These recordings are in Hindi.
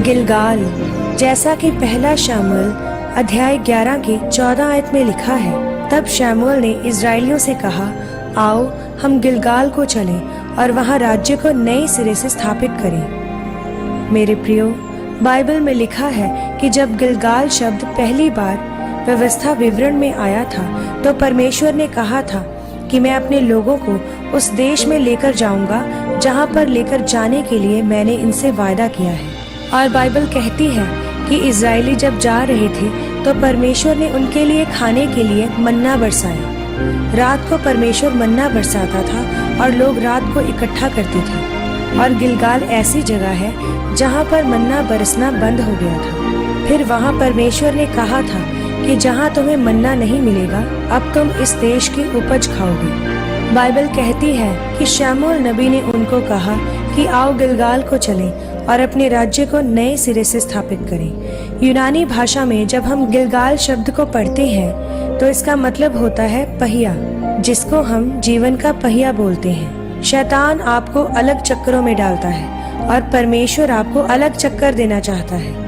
गिलगाल, जैसा कि पहला शमूएल अध्याय 11 की 14 आयत में लिखा है, तब शमूएल ने इजरायलियों से कहा, आओ हम गिलगाल को चलें और वहां राज्य को नए सिरे से स्थापित करें। मेरे प्रियो, बाइबल में लिखा है कि जब गिलगाल शब्द पहली बार व्यवस्था विवरण में आया था तो परमेश्वर ने कहा था कि मैं अपने लोगों को उस देश में लेकर जाऊंगा जहां पर लेकर जाने के लिए मैंने इनसे वायदा किया है। और बाइबल कहती है कि इजरायली जब जा रहे थे तो परमेश्वर ने उनके लिए खाने के लिए मन्ना बरसाया। रात को परमेश्वर मन्ना बरसाता था और लोग रात को इकट्ठा करते थे। और गिलगाल ऐसी जगह है जहां पर मन्ना बरसना बंद हो गया था। फिर वहां परमेश्वर ने कहा था कि जहां तुम्हें मन्ना नहीं मिलेगा, अब तुम इस देश की उपज खाओगे। बाइबल कहती है कि शमूएल नबी ने उनको कहा कि आओ गिलगाल को चलें और अपने राज्य को नए सिरे से स्थापित करें। यूनानी भाषा में जब हम गिलगाल शब्द को पढ़ते हैं तो इसका मतलब होता है पहिया, जिसको हम जीवन का पहिया बोलते हैं। शैतान आपको अलग चक्करों में डालता है और परमेश्वर आपको अलग चक्कर देना चाहता है।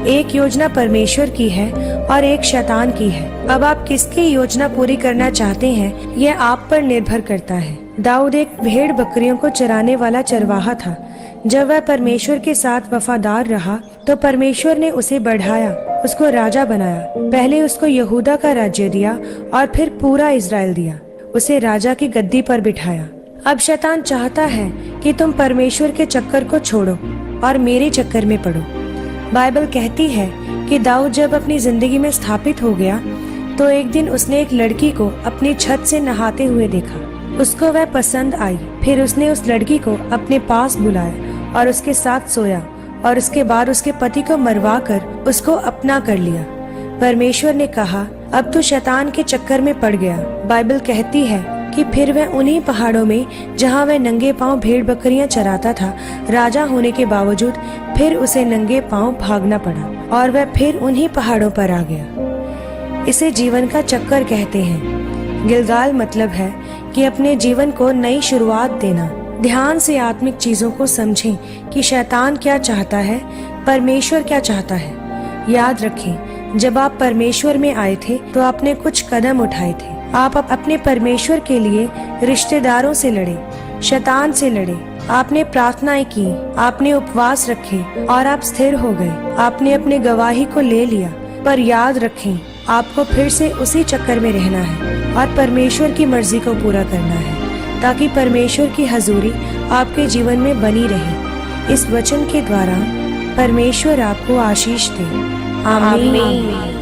एक योजना परमेश्वर की है और एक शैतान की है। अब आप किसकी योजना पूरी करना चाहते हैं, यह आप पर निर्भर करता है। दाऊद एक भेड़ बकरियों को चराने वाला चरवाहा था। जब वह परमेश्वर के साथ वफादार रहा तो परमेश्वर ने उसे बढ़ाया, उसको राजा बनाया। पहले उसको यहूदा का राज्य दिया और फिर पूरा इजराइल दिया। उसे राजा की गद्दी पर बिठाया। अब शैतान चाहता है कि तुम परमेश्वर के चक्कर को छोड़ो और मेरे चक्कर में पड़ो। बाइबल कहती है कि दाऊद जब अपनी जिंदगी में स्थापित हो गया तो एक दिन उसने एक लड़की को अपनी छत से नहाते हुए देखा। उसको वह पसंद आई। फिर उसने उस लड़की को अपने पास बुलाया और उसके साथ सोया और उसके बाद उसके पति को मरवा कर उसको अपना कर लिया। परमेश्वर ने कहा, अब तो शैतान के चक्कर में पड़ गया। बाइबल कहती है कि फिर वह उन्हीं पहाड़ों में जहां वह नंगे पांव भेड़ बकरियां चराता था, राजा होने के बावजूद फिर उसे नंगे पांव भागना पड़ा और वह फिर उन्हीं पहाड़ों पर आ गया। इसे जीवन का चक्कर कहते हैं। गिलगाल मतलब है कि अपने जीवन को नई शुरुआत देना। ध्यान से आत्मिक चीजों को समझें कि शैतान क्या चाहता है, परमेश्वर क्या चाहता है। याद रखें, जब आप परमेश्वर में आए थे तो आपने कुछ कदम उठाए थे। आप अपने परमेश्वर के लिए रिश्तेदारों से लड़े, शैतान से लड़े। आपने प्रार्थनाएं की, आपने उपवास रखे और आप स्थिर हो गए। आपने अपने गवाही को ले लिया। पर याद रखें, आपको फिर से उसी चक्कर में रहना है और परमेश्वर की मर्जी को पूरा करना है, ताकि परमेश्वर की हजूरी आपके जीवन में बनी रहे। इस वचन के द्वारा परमेश्वर आपको आशीष दे। आमीन।